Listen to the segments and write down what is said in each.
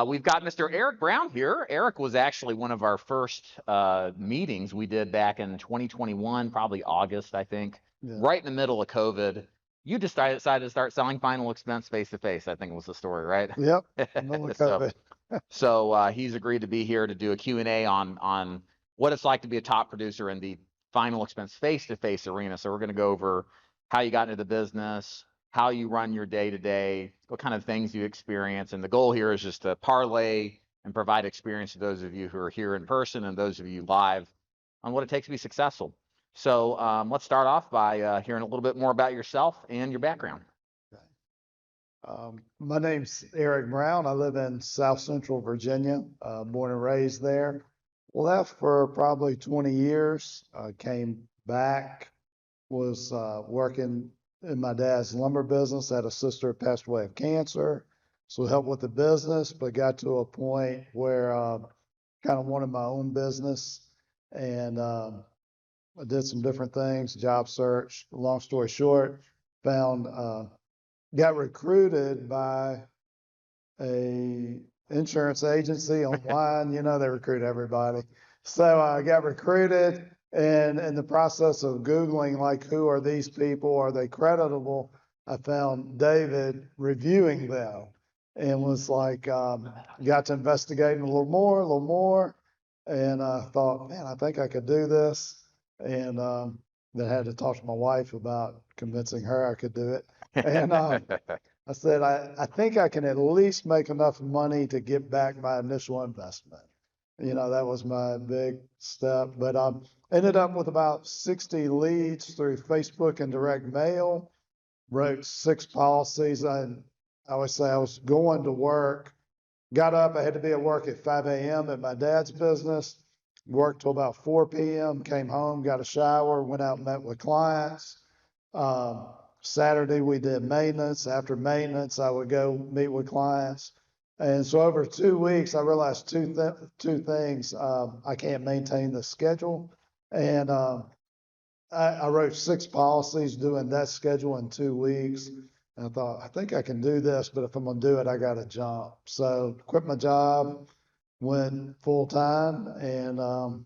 We've got Mr. Eric Brown here. Eric was actually one of our first meetings we did back in 2021, probably August, I think, right in the middle of COVID. You decided to start selling final expense face-to-face, I think was the story, right? Yep, middle of COVID. So he's agreed to be here to do a Q&A on what it's like to be a top producer in the final expense face-to-face arena. So we're going to go over how you got into the business, how you run your day-to-day, what kind of things you experience. And the goal here is just to parlay and provide experience to those of you who are here in person and those of you live on what it takes to be successful. So let's start off by hearing a little bit more about yourself and your background. My name's Eric Brown. I live in South Central Virginia, born and raised there. Left for probably 20 years, came back, was working in my dad's lumber business. Had a sister who passed away of cancer, so helped with the business, but got to a point where kind of wanted my own business, and I did some different things, job search. Long story short, got recruited by a insurance agency online. You know, they recruit everybody. So I got recruited, and in the process of Googling, like, who are these people? Are they creditable? I found David reviewing them and was like, got to investigating a little more. And I thought, man, I think I could do this. And then had to talk to my wife about convincing her I could do it. And I said, I think I can at least make enough money to get back my initial investment. You know, that was my big step. But ended up with about 60 leads through Facebook and direct mail, wrote 6 policies. I always say I was going to work, got up, I had to be at work at 5 a.m. at my dad's business, worked till about 4 p.m., came home, got a shower, went out and met with clients. Saturday we did maintenance. After maintenance, I would go meet with clients. And so over 2 weeks, I realized two things. I can't maintain the schedule. And I wrote 6 policies doing that schedule in 2 weeks. And I thought, I think I can do this, but if I'm going to do it, I got to jump. So quit my job, went full time, and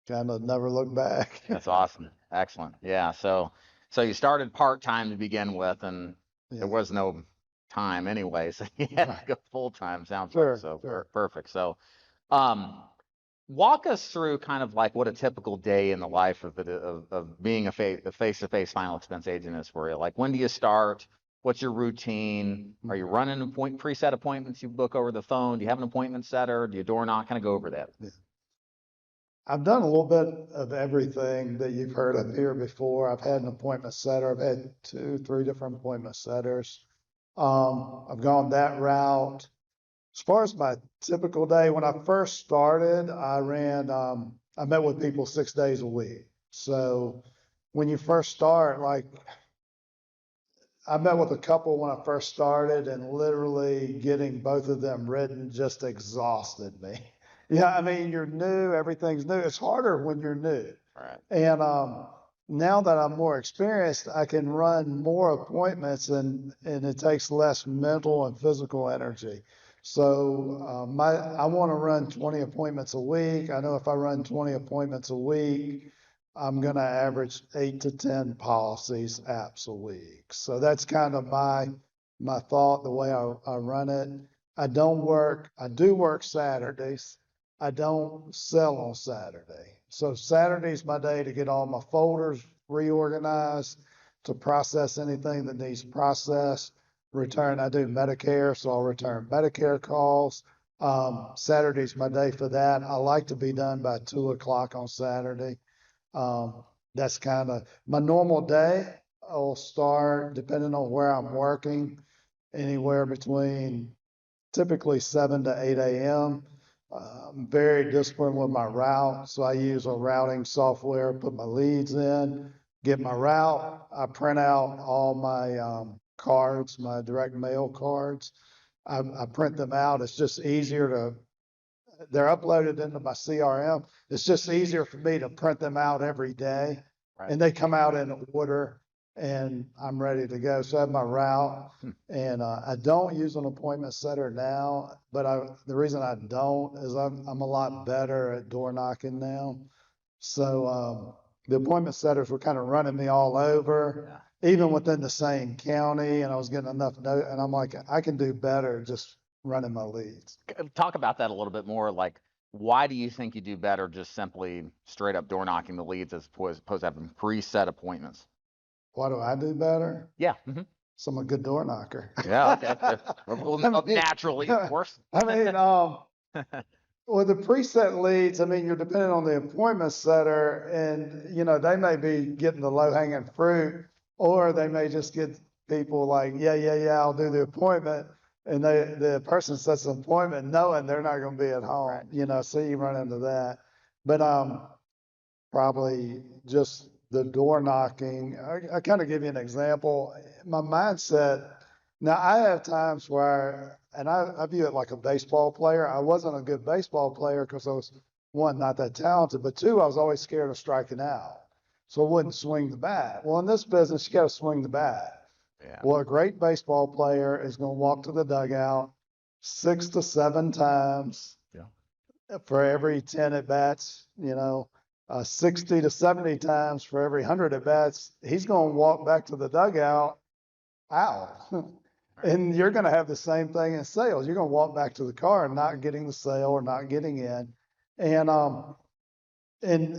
kind of never looked back. That's awesome. Excellent. Yeah. So you started part-time to begin with, and there was no time anyway, so you had to go full-time. Sounds like so. Sure. Perfect. So walk us through kind of like what a typical day in the life of being a face-to-face final expense agent is for you. Like, when do you start? What's your routine? Are you running preset appointments you book over the phone? Do you have an appointment setter? Do you door knock? Kind of go over that. Yeah. I've done a little bit of everything that you've heard of here before. I've had an appointment setter. I've had 2, 3 different appointment setters. I've gone that route. As far as my typical day, when I first started, I met with people 6 days a week. So when you first start, like, I met with a couple when I first started, and literally getting both of them written just exhausted me. Yeah, I mean, you're new, everything's new. It's harder when you're new. Right. And now that I'm more experienced, I can run more appointments, and it takes less mental and physical energy. So I want to run 20 appointments a week. I know if I run 20 appointments a week, I'm going to average 8 to 10 policies apps a week. So that's kind of my thought, the way I run it. I do work Saturdays. I don't sell on Saturday. So Saturday's my day to get all my folders reorganized, to process anything that needs processed, I do Medicare, so I'll return Medicare calls. Saturday's my day for that. I like to be done by 2 o'clock on Saturday. That's kind of my normal day. I'll start, depending on where I'm working, anywhere between typically 7 to 8 a.m. I'm very disciplined with my route, so I use a routing software, put my leads in, get my route. I print out all my cards, my direct mail cards. I print them out. It's just easier they're uploaded into my CRM. It's just easier for me to print them out every day. Right. And they come out in order. and I'm ready to go. So I have my route, and I don't use an appointment setter now, but the reason I don't is I'm a lot better at door knocking now. So the appointment setters were kind of running me all over, even within the same county, and I was getting enough note, and I'm like, I can do better just running my leads. Talk about that a little bit more. Like, why do you think you do better just simply straight up door knocking the leads as opposed to having preset appointments? Why do I do better? Yeah. So I'm a good door knocker. Yeah. Okay. Well, naturally, of course. I mean, well, the preset leads, I mean, you're dependent on the appointment setter, and you know, they may be getting the low hanging fruit, or they may just get people like, yeah, I'll do the appointment. And the person sets an appointment knowing they're not going to be at home, Right. you know, so you run into that. But probably just the door knocking. I kind of give you an example. My mindset, now I have times where, and I view it like a baseball player. I wasn't a good baseball player because I was, one, not that talented, but two, I was always scared of striking out. So I wouldn't swing the bat. Well, in this business, you got to swing the bat. Yeah. Well, a great baseball player is going to walk to the dugout 6 to 7 times for every 10 at bats, you know, 60 to 70 times for every 100 at bats. He's going to walk back to the dugout out. And you're going to have the same thing in sales. You're going to walk back to the car and not getting the sale or not getting in. And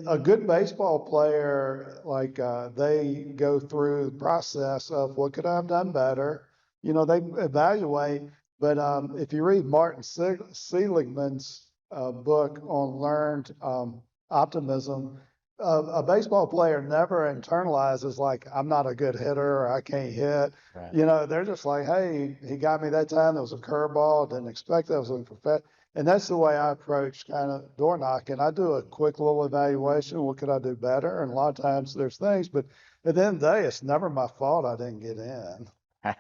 a good baseball player, like they go through the process of what could I have done better? You know, they evaluate. But if you read Martin Seligman's book on learned optimism, a baseball player never internalizes like, I'm not a good hitter or I can't hit. Right. You know, they're just like, hey, he got me that time. There was a curveball. Didn't expect that. It was looking for fat. And that's the way I approach kind of door knocking. I do a quick little evaluation. What could I do better? And a lot of times there's things, but at the end of the day, it's never my fault I didn't get in. But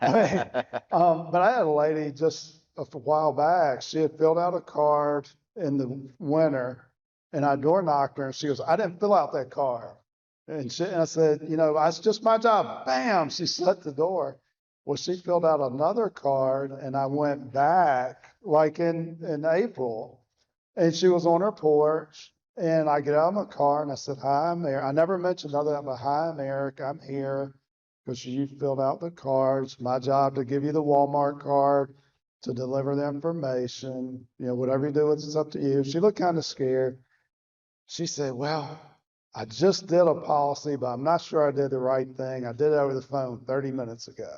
I had a lady just a while back. She had filled out a card in the winter, and I door knocked her, and she goes, I didn't fill out that card. And I said, you know, that's just my job. Bam! She shut the door. Well, she filled out another card, and I went back like in April, and she was on her porch, and I get out of my car and I said, hi, I'm Eric. I never mentioned other than, but hi, I'm Eric. I'm here because you filled out the card. It's my job to give you the Walmart card to deliver the information. You know, whatever you do, it's up to you. She looked kind of scared. She said, well, I just did a policy, but I'm not sure I did the right thing. I did it over the phone 30 minutes ago.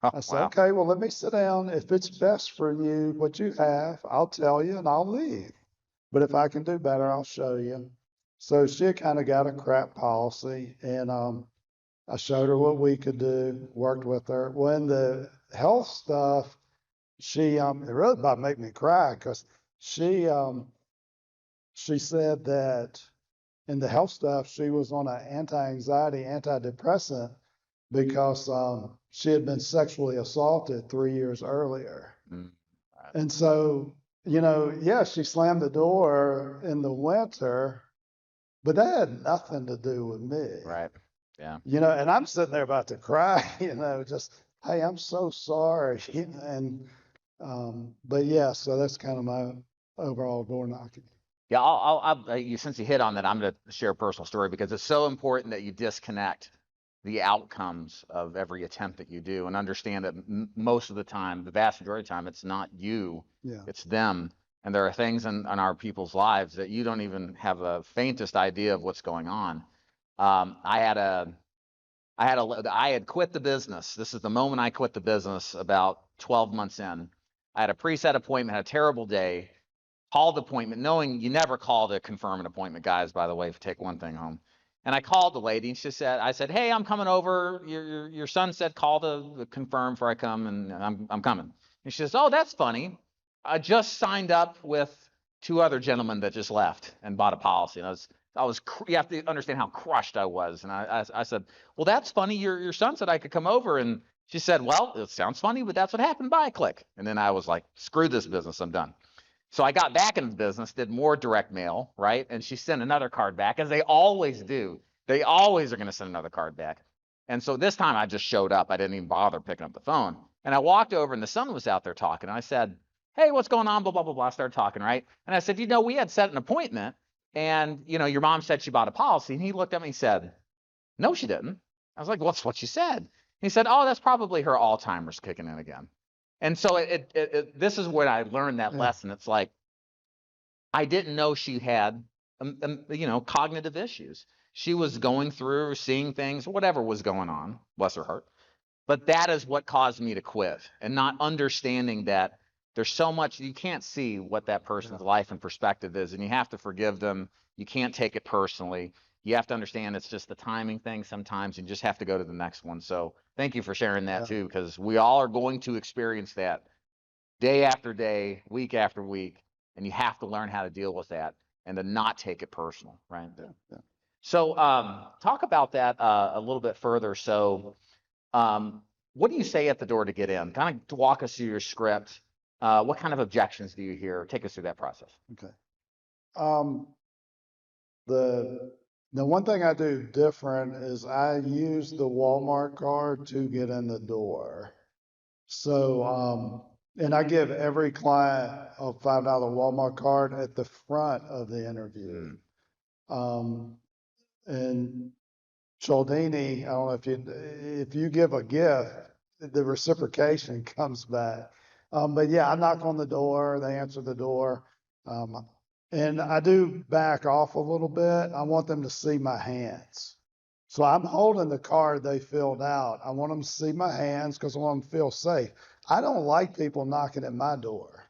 Oh, I said, wow. okay, well, let me sit down. If it's best for you, what you have, I'll tell you and I'll leave. But if I can do better, I'll show you. So she kind of got a crap policy, and I showed her what we could do, worked with her. When the health stuff, she it really about to make me cry because she said that in the health stuff, she was on an anti-anxiety, antidepressant because she had been sexually assaulted 3 years earlier. Mm. And so, you know, yeah, she slammed the door in the winter, but that had nothing to do with me. Right. Yeah. You know, and I'm sitting there about to cry, you know, just, hey, I'm so sorry. And, but yeah, so that's kind of my overall door knocking. Yeah. Since you hit on that, I'm going to share a personal story because it's so important that you disconnect the outcomes of every attempt that you do and understand that most of the time, the vast majority of the time, it's not you, it's them. And there are things in our people's lives that you don't even have a faintest idea of what's going on. I had quit the business. This is the moment I quit the business about 12 months in. I had a preset appointment, had a terrible day, called the appointment, knowing you never call to confirm an appointment, guys, by the way, if you take one thing home. And I called the lady and I said, hey, I'm coming over. Your son said call to confirm before I come, and I'm coming. And she says, oh, that's funny. I just signed up with 2 other gentlemen that just left and bought a policy. And you have to understand how crushed I was. And I said, well, that's funny. Your son said I could come over. And she said, well, it sounds funny, but that's what happened. Bye, click. And then I was like, screw this business. I'm done. So I got back into the business, did more direct mail, right? And she sent another card back, as they always do. They always are going to send another card back. And so this time I just showed up. I didn't even bother picking up the phone. And I walked over and the son was out there talking. And I said, hey, what's going on? Blah, blah, blah, blah. I started talking, right? And I said, we had set an appointment and, your mom said she bought a policy. And he looked at me and said, no, she didn't. I was like, well, that's what she said. He said, oh, that's probably her Alzheimer's kicking in again. And so this is when I learned that lesson. It's like, I didn't know she had, cognitive issues. She was going through, seeing things, whatever was going on, bless her heart. But that is what caused me to quit, and not understanding that there's so much, you can't see what that person's life and perspective is, and you have to forgive them. You can't take it personally. You have to understand it's just the timing thing sometimes, and you just have to go to the next one. So thank you for sharing that too, because we all are going to experience that day after day, week after week, and you have to learn how to deal with that and to not take it personal, right? So talk about that a little bit further. So what do you say at the door to get in? Kind of walk us through your script. What kind of objections do you hear? Take us through that process. Okay. The one thing I do different is I use the Walmart card to get in the door. So, and I give every client a $5 Walmart card at the front of the interview. And Cialdini, I don't know if you give a gift, the reciprocation comes back. But yeah, I knock on the door, they answer the door. And I do back off a little bit. I want them to see my hands. So I'm holding the card they filled out. I want them to see my hands because I want them to feel safe. I don't like people knocking at my door,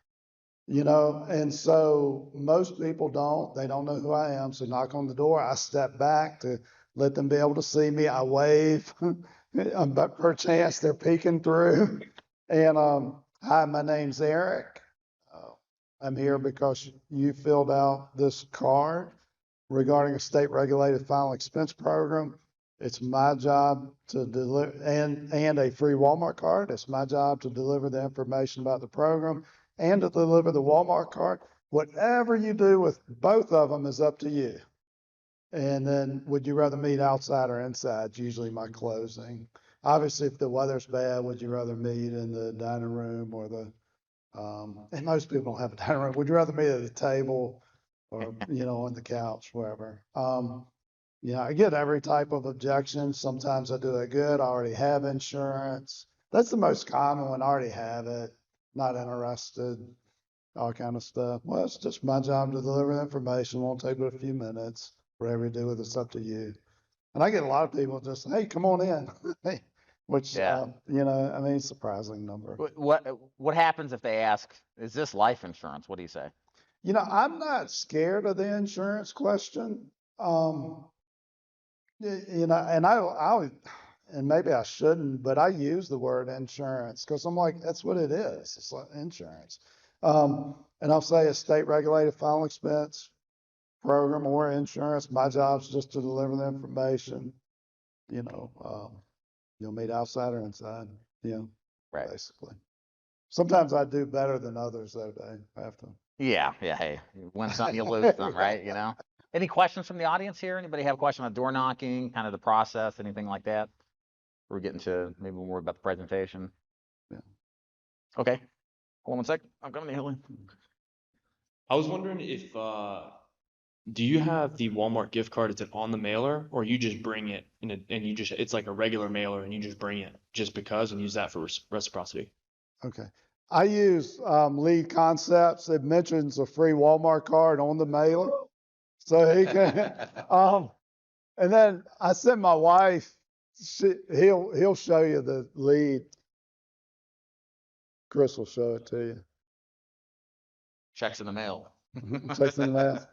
and so most people don't. They don't know who I am. So knock on the door. I step back to let them be able to see me. I wave. But perchance they're peeking through. And hi, my name's Eric. I'm here because you filled out this card regarding a state-regulated final expense program. It's my job to deliver, and a free Walmart card. It's my job to deliver the information about the program and to deliver the Walmart card. Whatever you do with both of them is up to you. And then would you rather meet outside or inside? Usually my closing. Obviously, if the weather's bad, would you rather meet in the dining room or and most people don't have a dining room. Would you rather meet at the table or, on the couch, wherever? I get every type of objection. Sometimes I do it good. I already have insurance. That's the most common one. I already have it. Not interested. All kind of stuff. Well, it's just my job to deliver the information. Won't take but a few minutes. Whatever you do with it's up to you. And I get a lot of people just, hey, come on in. Which, surprising number. What happens if they ask, is this life insurance? What do you say? I'm not scared of the insurance question. And and maybe I shouldn't, but I use the word insurance because I'm like, that's what it is. It's like insurance. And I'll say a state regulated final expense program or insurance. My job's just to deliver the information. You'll meet outside or inside, right. Basically. Sometimes I do better than others though, Dave. I have to. Yeah. Hey, you win some, you lose some, right? Any questions from the audience here? Anybody have a question on door knocking, kind of the process, anything like that? We're getting to maybe more about the presentation. Yeah. Okay. Hold on one sec. I'm coming to Hilly. I was wondering if, do you have the Walmart gift card? Is it on the mailer, or you just bring it it's like a regular mailer and you just bring it just because and use that for reciprocity? Okay. I use Lead Concepts. It mentions a free Walmart card on the mailer. So he can, and then I sent my wife, he'll show you the lead. Chris will show it to you. Checks in the mail. Checks in the mail.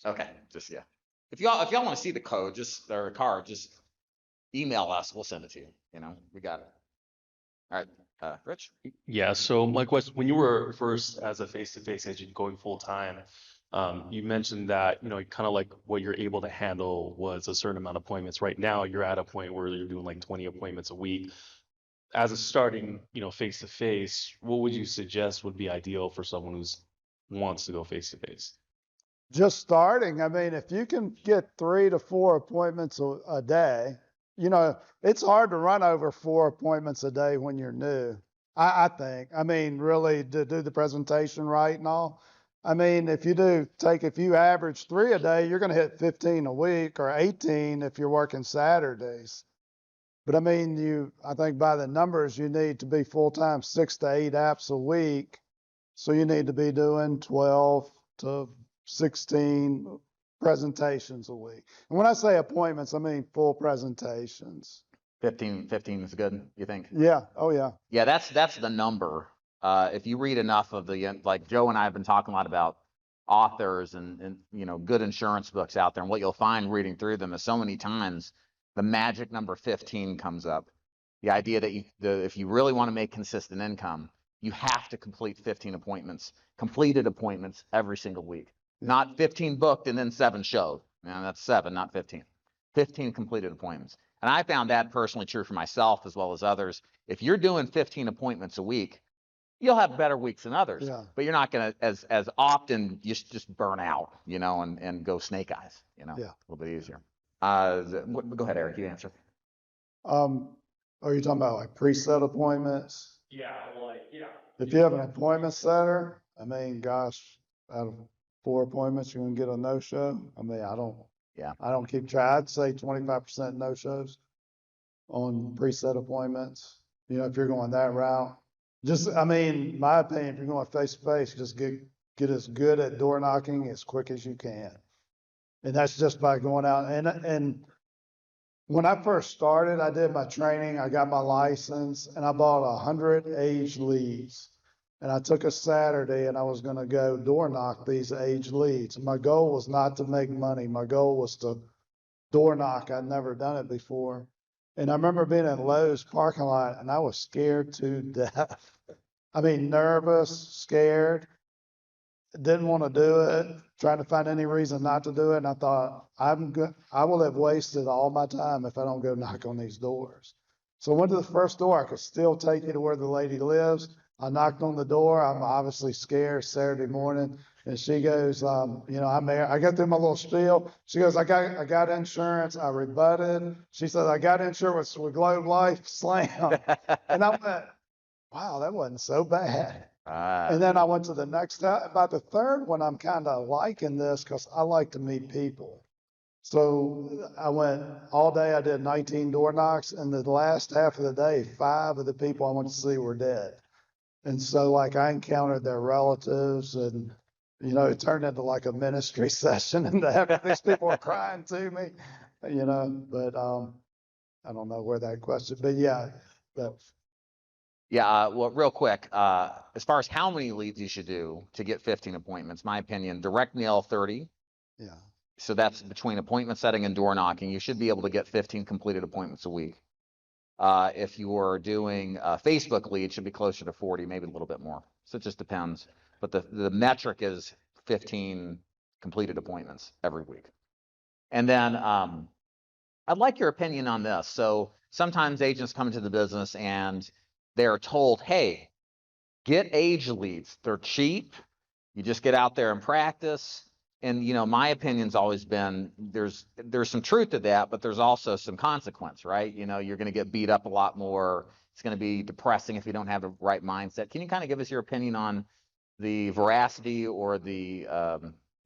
Okay, if y'all want to see the code, or a card, just email us. We'll send it to you. We got it. All right, Rich. Yeah. So my question: when you were first as a face-to-face agent going full time, you mentioned that kind of like what you're able to handle was a certain amount of appointments. Right now, you're at a point where you're doing like 20 appointments a week. As a starting, face-to-face, what would you suggest would be ideal for someone who wants to go face-to-face? Just starting. I mean, if you can get 3 to 4 appointments a day, you know, it's hard to run over 4 appointments a day when you're new. I think. I mean, really to do the presentation right and all. I mean, if you average 3 a day, you're going to hit 15 a week or 18 if you're working Saturdays. But I mean, I think by the numbers, you need to be full-time 6 to 8 apps a week. So you need to be doing 12 to 16 presentations a week. And when I say appointments, I mean full presentations. 15 is good, you think? Yeah. Oh, yeah. Yeah, that's the number. If you read enough of like Joe and I have been talking a lot about authors and you know, good insurance books out there, and what you'll find reading through them is so many times the magic number 15 comes up. The idea that if you really want to make consistent income, you have to complete 15 appointments, completed appointments every single week. Not 15 booked and then 7 showed. Now that's 7, not 15. 15 completed appointments. And I found that personally true for myself as well as others. If you're doing 15 appointments a week, you'll have better weeks than others, Yeah. but you're not going to as often just burn out, you know, and go snake eyes, you know. Yeah. A little bit easier. Go ahead, Eric, you answer. Are you talking about like preset appointments? Yeah, yeah. If you have an appointment setter, I mean, gosh, out of 4 appointments, you're gonna get a no-show. I mean, I don't keep track. I'd say 25% no-shows on preset appointments. You know, if you're going that route, I mean, my opinion, if you're going face-to-face, just get as good at door knocking as quick as you can. And that's just by going out. And when I first started, I did my training, I got my license, and I bought 100 age leads. And I took a Saturday and I was going to go door knock these age leads. My goal was not to make money. My goal was to door knock. I'd never done it before. And I remember being in Lowe's parking lot and I was scared to death. I mean, nervous, scared, didn't want to do it, trying to find any reason not to do it. And I thought, I will have wasted all my time if I don't go knock on these doors. So I went to the first door. I could still take you to where the lady lives. I knocked on the door. I'm obviously scared, Saturday morning. And she goes, you know, I got through my little spiel. She goes, I got insurance. I rebutted. She said, I got insurance with Globe Life, slam. And I went, wow, that wasn't so bad. And then I went to the next, about the third one, I'm kind of liking this because I like to meet people. So I went all day, I did 19 door knocks, and the last half of the day, 5 of the people I went to see were dead. And so like I encountered their relatives and, you know, it turned into like a ministry session and these people were crying to me, you know, but I don't know where that question, but yeah. Yeah, well, real quick, as far as how many leads you should do to get 15 appointments, my opinion, direct mail 30. Yeah. So that's between appointment setting and door knocking. You should be able to get 15 completed appointments a week. If you are doing Facebook leads, should be closer to 40, maybe a little bit more. So it just depends. But the metric is 15 completed appointments every week. And then I'd like your opinion on this. So sometimes agents come into the business and they're told, hey, get age leads. They're cheap. You just get out there and practice. And, you know, my opinion's always been there's some truth to that, but there's also some consequence, right? You know, you're going to get beat up a lot more. It's going to be depressing if you don't have the right mindset. Can you kind of give us your opinion on the veracity or the,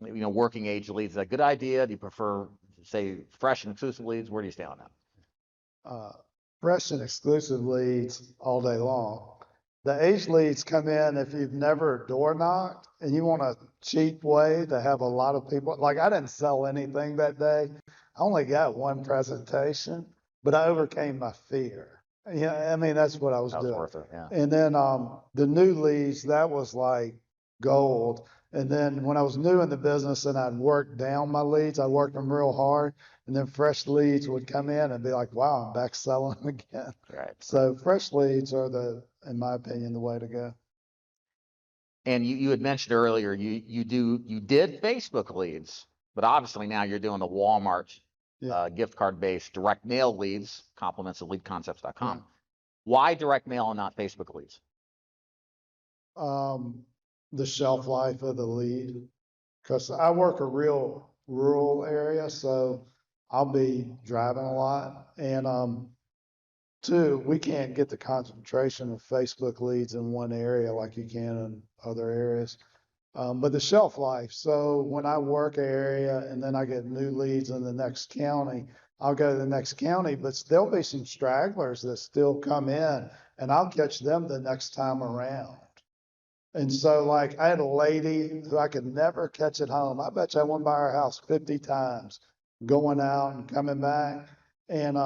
you know, working age leads? Is that a good idea? Do you prefer, say, fresh and exclusive leads? Where do you stand on that? Fresh and exclusive leads all day long. The age leads come in if you've never door knocked and you want a cheap way to have a lot of people. Like I didn't sell anything that day. I only got 1 presentation, but I overcame my fear. Yeah, I mean, that's what I was doing. Worth it, yeah. And then the new leads, that was like gold. And then when I was new in the business and I'd worked down my leads, I worked them real hard. And then fresh leads would come in and be like, wow, I'm back selling again. Right. So fresh leads are in my opinion, the way to go. And you had mentioned earlier, you did Facebook leads, but obviously now you're doing the Walmart gift card based direct mail leads, compliments of leadconcepts.com. Yeah. Why direct mail and not Facebook leads? The shelf life of the lead. because I work a real rural area, so I'll be driving a lot. And two, we can't get the concentration of Facebook leads in one area like you can in other areas. But the shelf life. So when I work an area and then I get new leads in the next county, I'll go to the next county, but there'll be some stragglers that still come in and I'll catch them the next time around. And so like I had a lady who I could never catch at home. I bet you I went by her house 50 times going out and coming back. And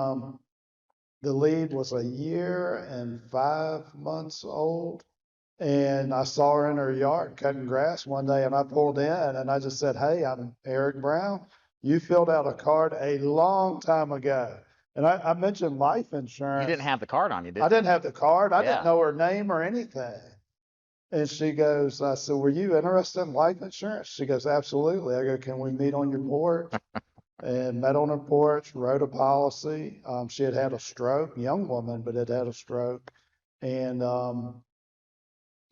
the lead was a year and 5 months old. And I saw her in her yard cutting grass one day and I pulled in and I just said, "Hey, I'm Eric Brown. You filled out a card a long time ago." And I mentioned life You insurance. didn't have the card on you, did I you? didn't have the card. I Yeah. didn't know her name or anything. And she goes, I said, "Were you interested in life insurance?" She goes, "Absolutely." I go, "Can we meet on your porch?" And met on her porch, wrote a policy. She had had a stroke, young woman, but had had a stroke. And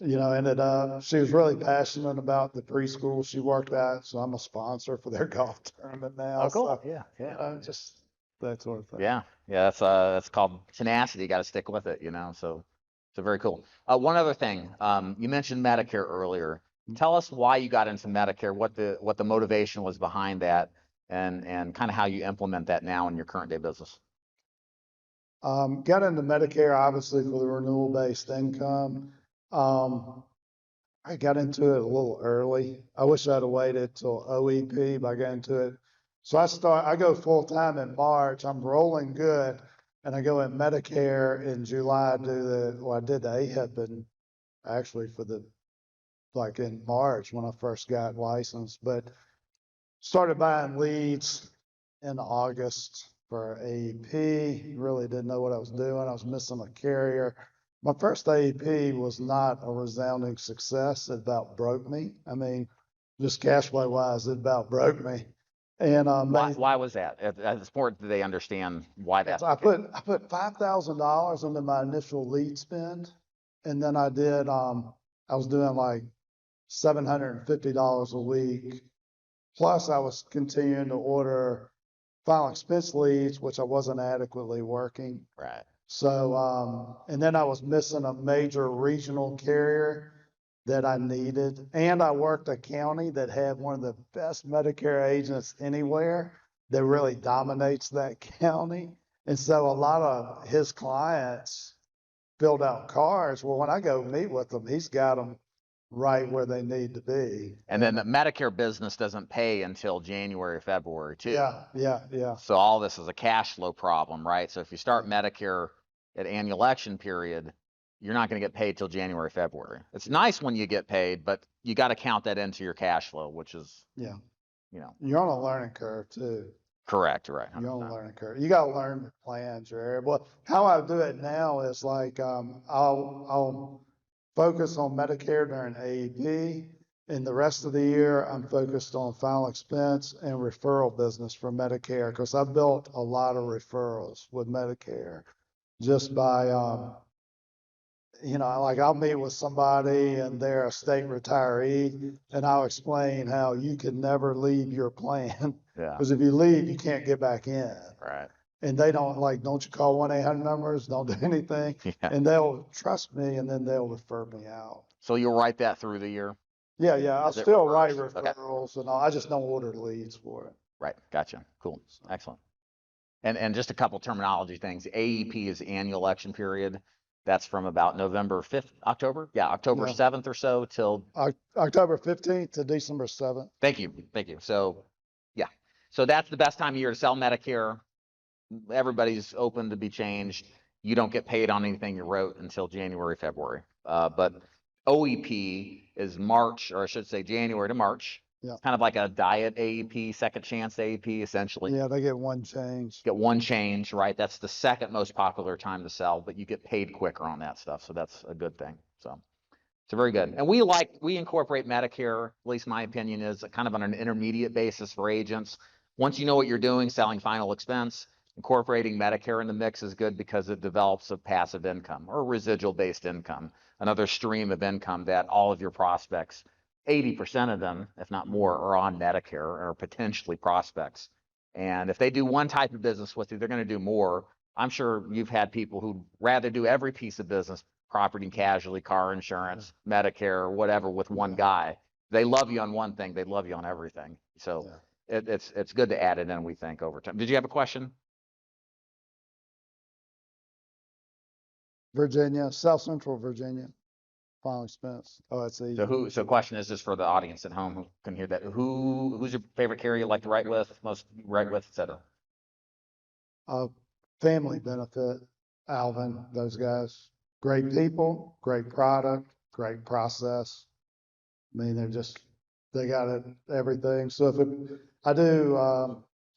ended up, she was really passionate about the preschool she worked at. So I'm a sponsor for their golf tournament now. Oh, cool. So, Yeah. just that sort of thing. Yeah. That's called tenacity. You got to stick with it, So very cool. One other thing, you mentioned Medicare earlier. Tell us why you got into Medicare, what the motivation was behind that, and kind of how you implement that now in your current day business. Got into Medicare obviously for the renewal-based income. I got into it a little early. I wish I'd have waited till OEP, but I got into it. So I go full time in March. I'm rolling good. And I go in Medicare in July, I did the AHIP and actually like in March when I first got licensed, but started buying leads in August for AEP. Really didn't know what I was doing. I was missing a carrier. My first AEP was not a resounding success. It about broke me. I mean, just cash flow wise, it about broke me. And Why was that? It's important that they understand why that's I the case. put $5,000 into my initial lead spend, and then I was doing like $750 a week. Plus, I was continuing to order final expense leads, which I wasn't adequately working. Right. So, and then I was missing a major regional carrier that I needed. And I worked a county that had one of the best Medicare agents anywhere that really dominates that county. And so a lot of his clients filled out cards. Well, when I go meet with him, he's got them right where they need to be. And then the Medicare business doesn't pay until January, February too. Yeah. So all this is a cash flow problem, right? So if you start Medicare at annual election period, you're not going to get paid till January, February. It's nice when you get paid, but you got to count that into your cash flow, which is, You're on a learning curve too. correct, right? You're on a 100%. learning curve. You got to learn the plans, your area. Well, how I do it now is like I'll focus on Medicare during AEP. And the rest of the year, I'm focused on final expense and referral business for Medicare because I built a lot of referrals with Medicare just by, like I'll meet with somebody and they're a state retiree and I'll explain how you can never leave your plan. Yeah. Because if you leave, you can't get back in. Right. And they don't you call 1-800 numbers, don't do anything. Yeah. And they'll trust me and then they'll refer me out. So you'll write that through the year? Yeah. I'll Is it still write reversed? Okay. referrals and I just don't order leads for it. Right. Gotcha. Cool. Excellent. And just a couple terminology things. AEP is annual election period. That's from about November 5th, October? Yeah, October Yeah. 7th or so till. October 15th to December 7th. Thank you. So, yeah. So that's the best time of year to sell Medicare. Everybody's open to be changed. You don't get paid on anything you wrote until January, February. But OEP is March, or I should say January to March. Yeah. Kind of like a diet AEP, second chance AEP, essentially. Yeah, they get one change. Get one change, right? That's the second most popular time to sell, but you get paid quicker on that stuff. So that's a good thing. So very good. And we incorporate Medicare, at least my opinion is kind of on an intermediate basis for agents. Once you know what you're doing, selling final expense, incorporating Medicare in the mix is good because it develops a passive income or residual based income, another stream of income that all of your prospects 80% of them, if not more, are on Medicare or potentially prospects. And if they do one type of business with you, they're going to do more. I'm sure you've had people who'd rather do every piece of business, property and casualty, car insurance, Medicare, whatever, with one guy. They love you on one thing, they love you on everything. So it's good to add it in, we think, over time. Did you have a question? Virginia, South Central Virginia, final expense. Oh, it's easy. So question is just for the audience at home who can hear that. Who's your favorite carrier you like to write with, most write with, et cetera? Family benefit, Alvin, those guys. Great people, great product, great process. I mean, they got it, everything. So I do,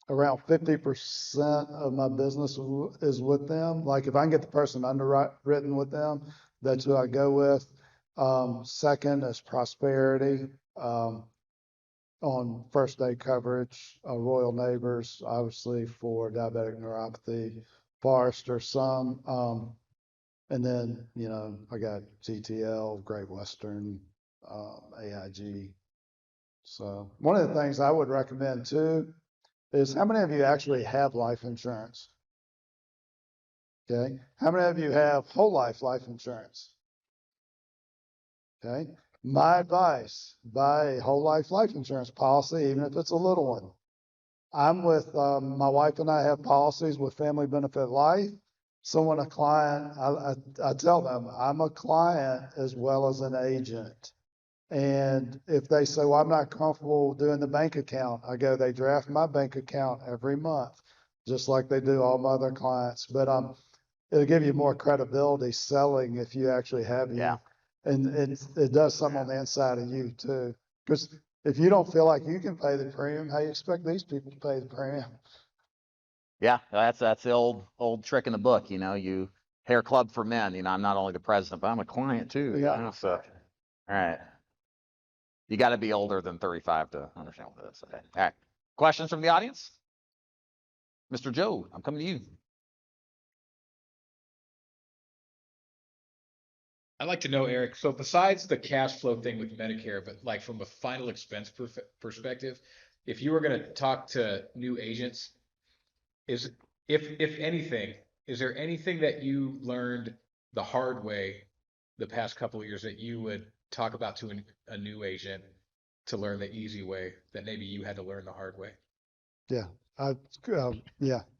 around 50% of my business is with them. Like if I can get the person underwritten with them, that's who I go with. Second is Prosperity, on first day coverage, Royal Neighbors, obviously for diabetic neuropathy, Forrester some, and then, I got GTL, Great Western, AIG. So one of the things I would recommend too is how many of you actually have life insurance? Okay. How many of you have whole life insurance? Okay. My advice, buy a whole life insurance policy, even if it's a little one. I'm with, my wife and I have policies with Family Benefit Life. So when a client, I tell them I'm a client as well as an agent. And if they say, well, I'm not comfortable doing the bank account, I go, they draft my bank account every month, just like they do all my other clients. But it'll give you more credibility selling if you actually have you. And it does some on the inside of you too. Because if you don't feel like you can pay the premium, how you expect these people to pay the premium? Yeah, that's the old trick in the book, you hair club for men, I'm not only the president, but I'm a client too. Yeah. So, all right. You got to be older than 35 to understand what this is. Okay. All right. Questions from the audience? Mr. Joe, I'm coming to you. I'd like to know, Eric, so besides the cash flow thing with Medicare, but like from a final expense perspective, if you were going to talk to new agents, if anything, is there anything that you learned the hard way the past couple of years that you would talk about to a new agent to learn the easy way that maybe you had to learn the hard way? Yeah,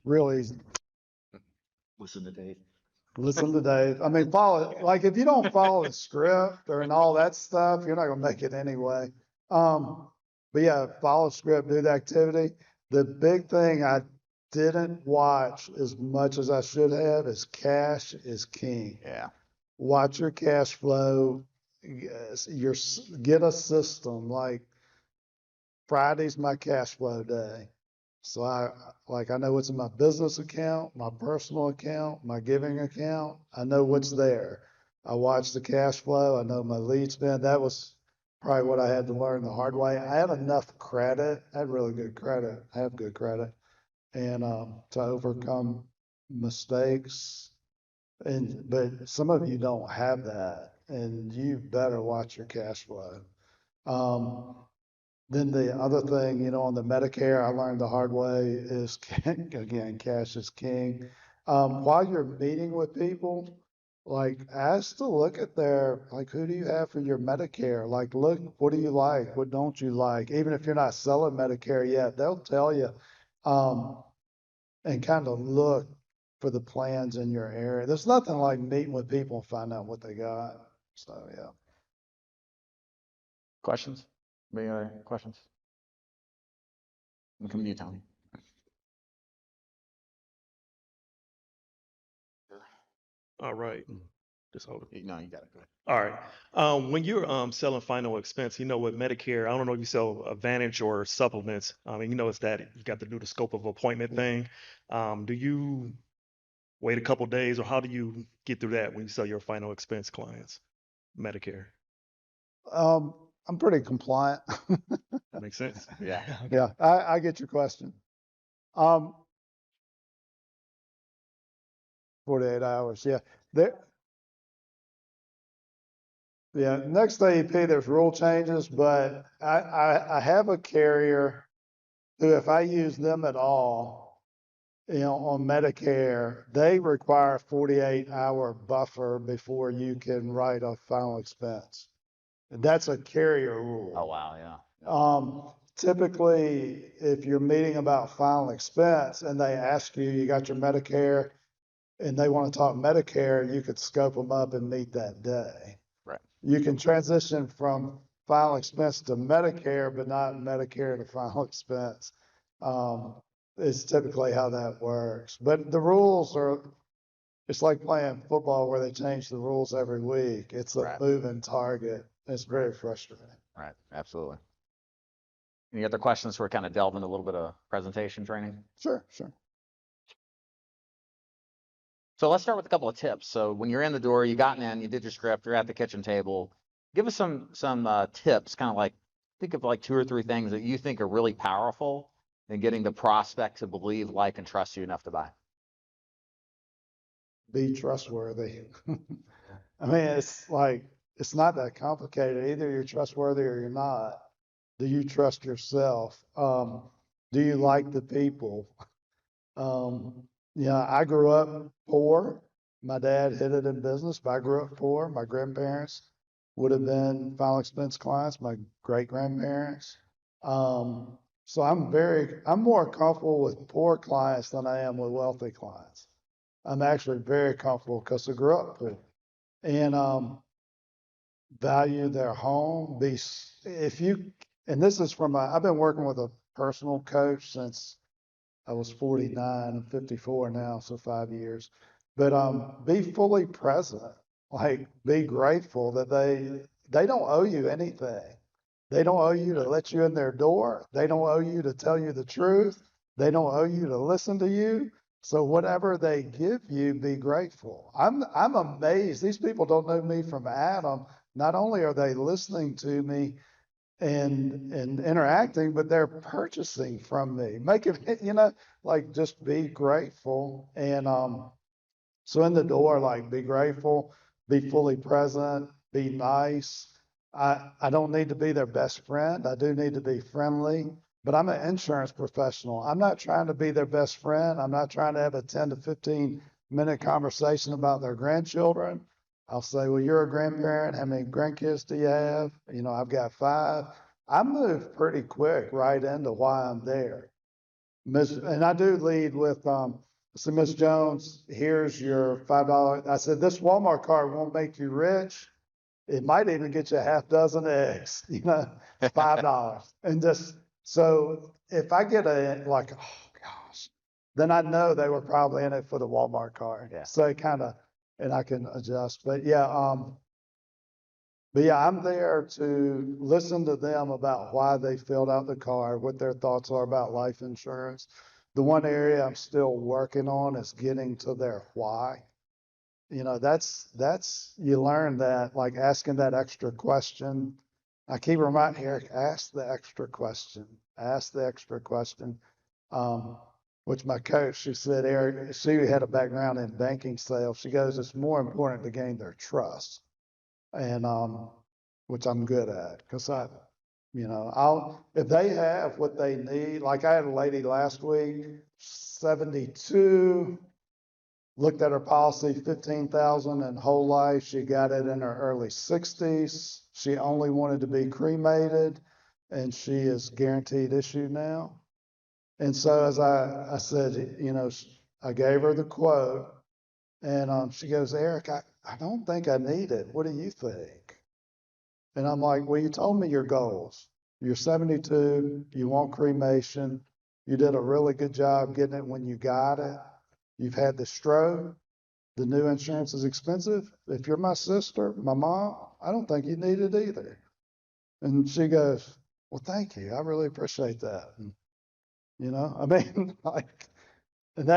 real easy. Listen to Dave. Listen to Dave. I mean, like if you don't follow the script and all that stuff, you're not gonna make it anyway. But yeah, follow script, do the activity. The big thing I didn't watch as much as I should have is cash is king. Yeah. Watch your cash flow. Get a system. Like Friday's my cash flow day. So I know what's in my business account, my personal account, my giving account. I know what's there. I watch the cash flow. I know my lead spend. That was probably what I had to learn the hard way. I had enough credit. I had really good credit. I have good credit. And to overcome mistakes. But some of you don't have that, and you better watch your cash flow. Then the other thing, on the Medicare, I learned the hard way is, again, cash is king. While you're meeting with people, like ask to look at who do you have for your Medicare? Like, look, what do you like? What don't you like? Even if you're not selling Medicare yet, they'll tell you, and kind of look for the plans in your area. There's nothing like meeting with people and find out what they got. So, yeah. Questions? Any other questions? I'm coming to you, Tony. All right. Just hold it. No, you got it. Go ahead. All right. When you're selling final expense, with Medicare, I don't know if you sell Advantage or supplements. It's that you got to do the scope of appointment thing. Do you wait a couple days, or how do you get through that when you sell your final expense clients, Medicare? I'm pretty compliant. Makes sense. Yeah. Yeah, I get your question. 48 hours. Yeah. Yeah, next AEP, there's rule changes, but I have a carrier who, if I use them at all, on Medicare, they require a 48-hour buffer before you can write a final expense. And that's a carrier rule. Oh, wow, yeah. Typically, if you're meeting about final expense and they ask you, you got your Medicare, and they want to talk Medicare, you could scope them up and meet that day. Right. You can transition from final expense to Medicare, but not Medicare to final expense. Is typically how that works. But the rules are, it's like playing football where they change the rules every week. It's a Right. moving target. It's very frustrating. Right, absolutely. Any other questions? We're kind of delving a little bit of presentation training. Sure, sure. So let's start with a couple of tips. So when you're in the door, you gotten in, you did your script, you're at the kitchen table. Give us some tips, kind of like, think of like 2 or 3 things that you think are really powerful in getting the prospect to believe, like, and trust you enough to buy. Be trustworthy. I mean, it's like, it's not that complicated. Either you're trustworthy or you're not. Do you trust yourself? Do you like the people? I grew up poor. My dad hid it in business, but I grew up poor. My grandparents would have been final expense clients, my great grandparents. So I'm more comfortable with poor clients than I am with wealthy clients. I'm actually very comfortable because I grew up poor. And value their home. And this is I've been working with a personal coach since I was 49. I'm 54 now, so 5 years. But be fully present. Like, be grateful that they don't owe you anything. They don't owe you to let you in their door. They don't owe you to tell you the truth. They don't owe you to listen to you. So whatever they give you, be grateful. I'm amazed. These people don't know me from Adam. Not only are they listening to me and interacting, but they're purchasing from me. Make it, like, just be grateful. And so in the door, like, be grateful, be fully present, be nice. I don't need to be their best friend. I do need to be friendly, but I'm an insurance professional. I'm not trying to be their best friend. I'm not trying to have a 10 to 15-minute conversation about their grandchildren. I'll say, well, you're a grandparent. How many grandkids do you have? I've got 5. I move pretty quick right into why I'm there. And I do lead with, so Ms. Jones, here's your $5. I said, this Walmart card won't make you rich. It might even get you a half dozen eggs, $5. And so if I get oh gosh, then I know they were probably in it for the Walmart card. Yeah. So it and I can adjust. But yeah, I'm there to listen to them about why they filled out the card, what their thoughts are about life insurance. The one area I'm still working on is getting to their why. That's you learn that, like, asking that extra question. I keep reminding Eric, ask the extra question. Ask the extra question. Which my coach, she said, Eric, she had a background in banking sales. She goes, it's more important to gain their trust. And which I'm good at, because if they have what they need, like I had a lady last week, 72, looked at her policy, 15,000 in whole life. She got it in her early 60s. She only wanted to be cremated, and she is guaranteed issue now. And so as I said, I gave her the quote, and she goes, Eric, I don't think I need it. What do you think? And I'm like, well, you told me your goals. You're 72, you want cremation, you did a really good job getting it when you got it. You've had the stroke, the new insurance is expensive. If you're my sister, my mom, I don't think you need it either. And she goes, well, thank you. I really appreciate that. And, I mean, like, and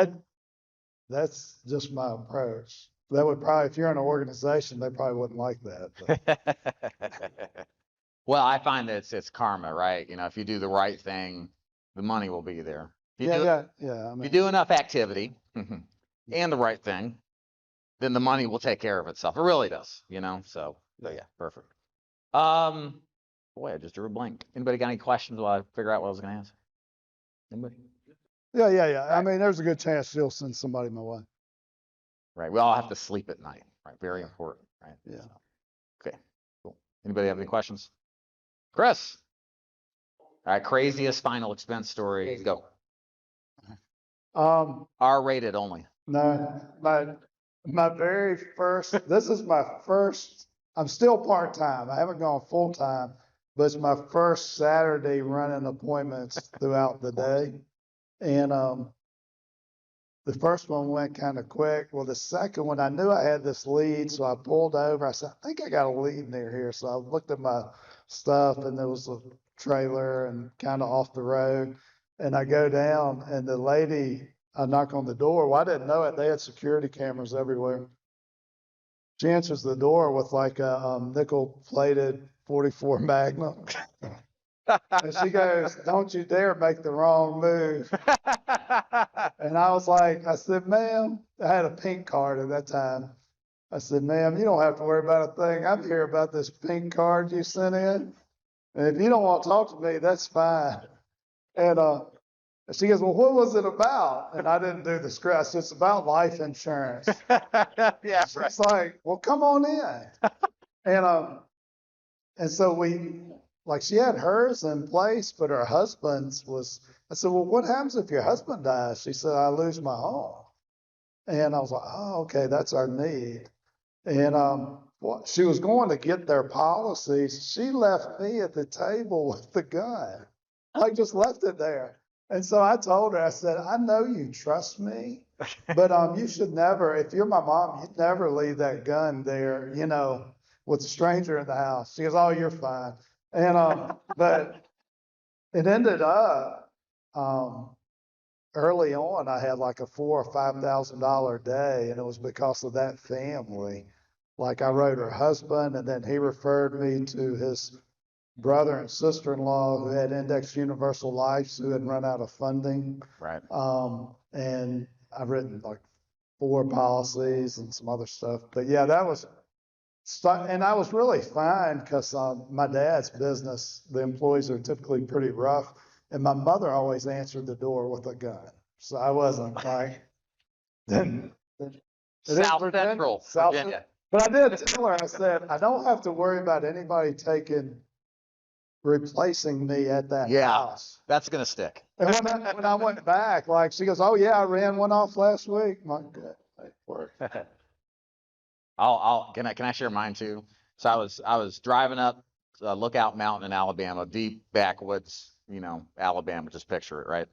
that's just my approach. That would probably, if you're in an organization, they probably wouldn't like that. Well, I find that it's karma, right? If you do the right thing, the money will be there. If you do enough activity and the right thing, then the money will take care of itself. It really does, so. So yeah, perfect. Boy, I just drew a blank. Anybody got any questions while I figure out what I was gonna answer? Anybody? Yeah. I mean, there's a good chance she'll send somebody my way. Right. We all have to sleep at night. Right. Very important. Right. Yeah. So, okay. Cool. Anybody have any questions? Chris. All right. Craziest final expense story. Go. R-rated only. No, my very first, this is my first, I'm still part-time. I haven't gone full-time, but it's my first Saturday running appointments throughout the day. And, the first one went kind of quick. Well, the second one, I knew I had this lead, so I pulled over. I said, I think I got a lead near here. So I looked at my stuff, and there was a trailer and kind of off the road. And I go down, and the lady, I knock on the door. Well, I didn't know it. They had security cameras everywhere. She answers the door with like a nickel-plated 44 Magnum. And she goes, don't you dare make the wrong move. And I was like, I said, ma'am, I had a pink card at that time. I said, ma'am, you don't have to worry about a thing. I'm here about this pink card you sent in. And if you don't want to talk to me, that's fine. And she goes, well, what was it about? And I didn't do the script. I said, it's about life insurance. Yeah. She's like, well, come on in. And so like she had hers in place, but her husband's was, I said, well, what happens if your husband dies? She said, I lose my home. And I was like, oh, okay, that's our need. And she was going to get their policies. She left me at the table with the gun, like just left it there. And so I told her, I said, I know you trust me, but you should never, if you're my mom, you'd never leave that gun there, you know, with a stranger in the house. She goes, oh, you're fine. And but it ended up early on, I had like a $4,000 or $5,000 day, and it was because of that family. Like I wrote her husband, and then he referred me to his brother and sister-in-law who had indexed universal lives who had run out of funding. Right. And I've written like 4 policies and some other stuff. But yeah, that was, and I was really fine because my dad's business, the employees are typically pretty rough. And my mother always answered the door with a gun. So I wasn't like, South Central Virginia. But I did tell her, I said, I don't have to worry about anybody replacing me at that house. That's going to stick. And when I went back, like she goes, oh yeah, I ran one off last week. I'm like, good, it worked. Can I share mine too? So I was driving up Lookout Mountain in Alabama, deep backwoods, you know, Alabama, just picture it, right?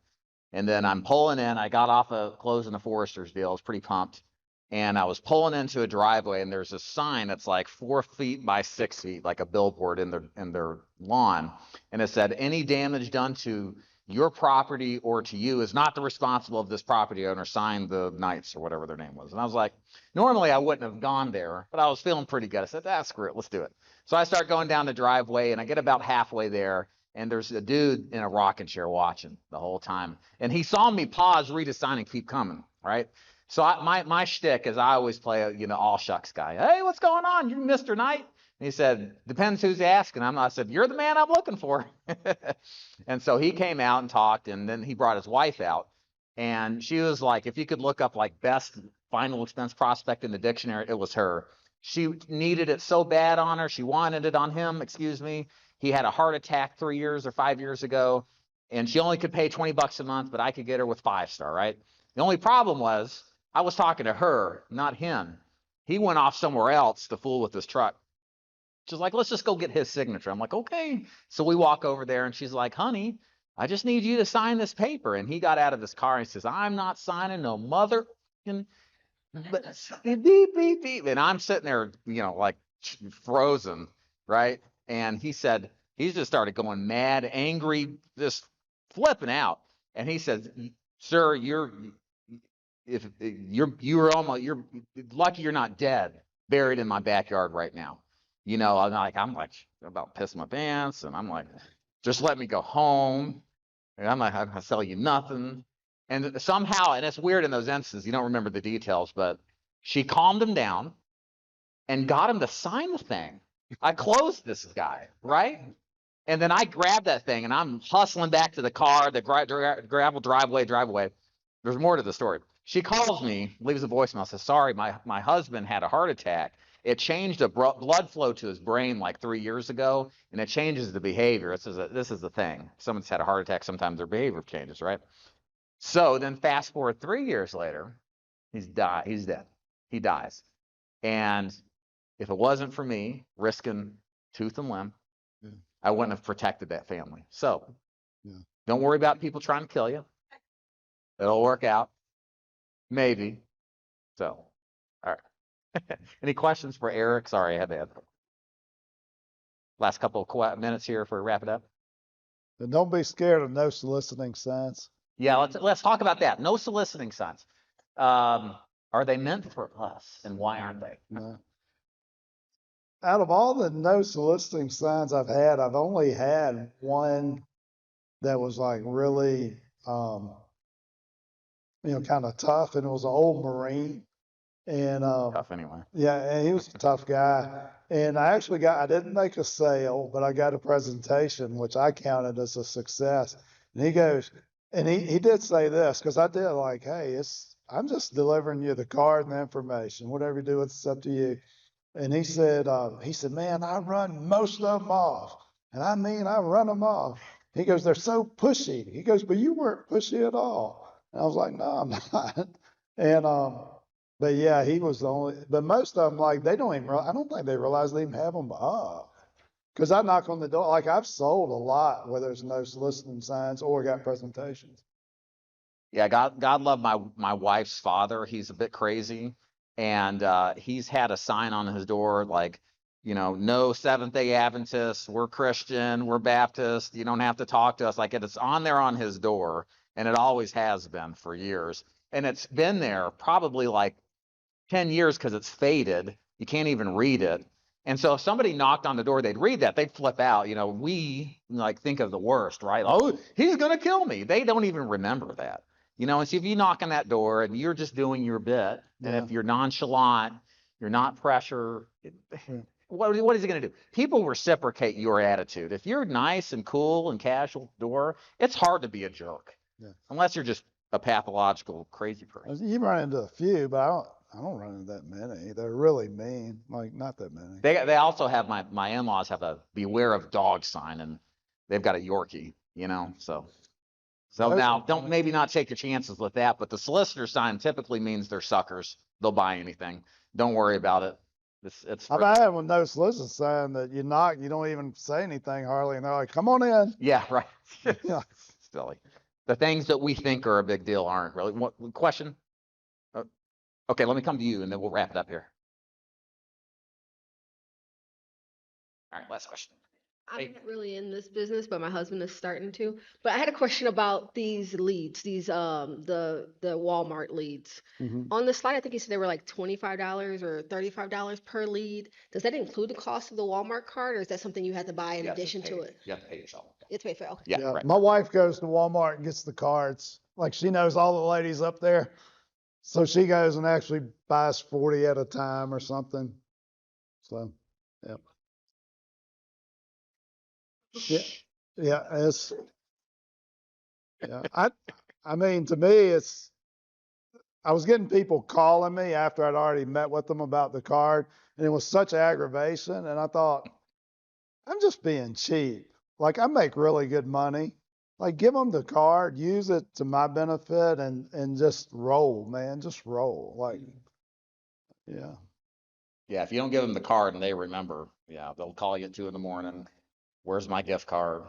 And then I'm pulling in, I got off of closing the Forester's deal. I was pretty pumped. And I was pulling into a driveway, and there's a sign that's like 4 feet by 6 feet, like a billboard in their lawn. And it said, any damage done to your property or to you is not the responsible of this property owner, signed the Knights or whatever their name was. And I was like, normally I wouldn't have gone there, but I was feeling pretty good. I said, screw it, let's do it. So I start going down the driveway, and I get about halfway there, and there's a dude in a rocking chair watching the whole time. And he saw me pause, read a sign, and keep coming, right? So my shtick is I always play a, all shucks guy. Hey, what's going on? You Mr. Knight? And he said, depends who's asking. I said, you're the man I'm looking for. And so he came out and talked, and then he brought his wife out. And she was like, if you could look up like best final expense prospect in the dictionary, it was her. She needed it so bad on her. She wanted it on him, excuse me. He had a heart attack 3 years or 5 years ago, and she only could pay $20 a month, but I could get her with 5-star, right? The only problem was, I was talking to her, not him. He went off somewhere else to fool with his truck. She's like, let's just go get his signature. I'm like, okay. So we walk over there, and she's like, honey, I just need you to sign this paper. And he got out of his car and he says, I'm not signing no mother. Beep, beep, beep. And I'm sitting there, like frozen, right? And he said, he just started going mad, angry, just flipping out. And he said, sir, you're lucky you're not dead, buried in my backyard right now. I'm like about pissing my pants, and I'm like, just let me go home. And I'm like, I'll sell you nothing. And somehow, and it's weird in those instances, you don't remember the details, but she calmed him down and got him to sign the thing. I closed this guy, right? And then I grab that thing and I'm hustling back to the car, the gravel driveway, drive away. There's more to the story. She calls me, leaves a voicemail, says, sorry, my husband had a heart attack. It changed the blood flow to his brain like 3 years ago, and it changes the behavior. This is the thing. If someone's had a heart attack, sometimes their behavior changes, right? So then fast forward 3 years later, he's dead. He dies. And if it wasn't for me risking tooth and limb, Yeah. I wouldn't have protected that family. So Yeah. don't worry about people trying to kill you. It'll work out. Maybe. So, all right. Any questions for Eric? Sorry, I had to add. Last couple of minutes here for wrap it up. And don't be scared of no soliciting signs. Yeah, let's talk about that. No soliciting signs. Are they meant for us, and why aren't they? No. Out of all the no soliciting signs I've had, I've only had one that was like really, kind of tough, and it was an old Marine. And Tough anyway. yeah, and he was a tough guy. And I didn't make a sale, but I got a presentation, which I counted as a success. And he goes, and he did say this, because I did like, hey, I'm just delivering you the card and the information. Whatever you do, it's up to you. And he said, man, I run most of them off. And I mean, I run them off. He goes, they're so pushy. He goes, but you weren't pushy at all. And I was like, no, I'm not. And, but yeah, he was the only, but most of them, like, I don't think they realize they even have them up. Because I knock on the door, like I've sold a lot where there's no soliciting signs or got presentations. Yeah, God love my wife's father. He's a bit crazy, and he's had a sign on his door like, no Seventh-day Adventists. We're Christian. We're Baptist. You don't have to talk to us. Like it's on there on his door, and it always has been for years. And it's been there probably like 10 years because it's faded. You can't even read it. And so if somebody knocked on the door, they'd read that, they'd flip out. We like think of the worst, right? Oh, he's gonna kill me. They don't even remember that. And so if you knock on that door and you're just doing your bit, and Yeah. if you're nonchalant, you're not pressure, what is he gonna do? People reciprocate your attitude. If you're nice and cool and casual at the door, it's hard to be a jerk. Yeah. Unless you're just a pathological crazy person. You run into a few, but I don't run into that many. They're really mean, like not that many. They also have my in-laws have a beware of dog sign, and they've got a Yorkie, So now don't maybe not take your chances with that, but the solicitor sign typically means they're suckers. They'll buy anything. Don't worry about it. I had one no soliciting sign that you knock, you don't even say anything hardly, and they're like, "Come on in." Yeah, right. Yeah. Silly. The things that we think are a big deal aren't really. What question? Okay, let me come to you, and then we'll wrap it up here. All right, last question. I'm not really in this business, but my husband is starting to. But I had a question about these leads, the Walmart leads. Mhm. On the slide, I think you said they were like $25 or $35 per lead. Does that include the cost of the Walmart card, or is that something you have to buy in addition to it? You have to pay yourself. You have to pay for it. Okay. Yeah, right. My wife goes to Walmart and gets the cards. Like she knows all the ladies up there. So she goes and actually buys 40 at a time or something. So, yeah. Yeah. Yeah. I mean, to me, I was getting people calling me after I'd already met with them about the card, and it was such aggravation. And I thought, I'm just being cheap. Like I make really good money. Like give them the card, use it to my benefit, and just roll, man. Just roll. Like, yeah. Yeah, if you don't give them the card and they remember, they'll call you at 2 a.m. Where's my gift card?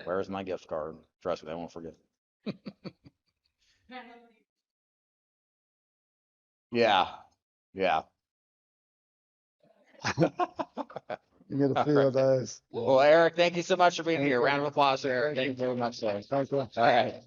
Where's my gift card? Trust me, they won't forget. Yeah. You get a few of those. Well, Eric, thank you so much for being here. Round of applause, Eric. Thank you very much, sir. Thank you. All right.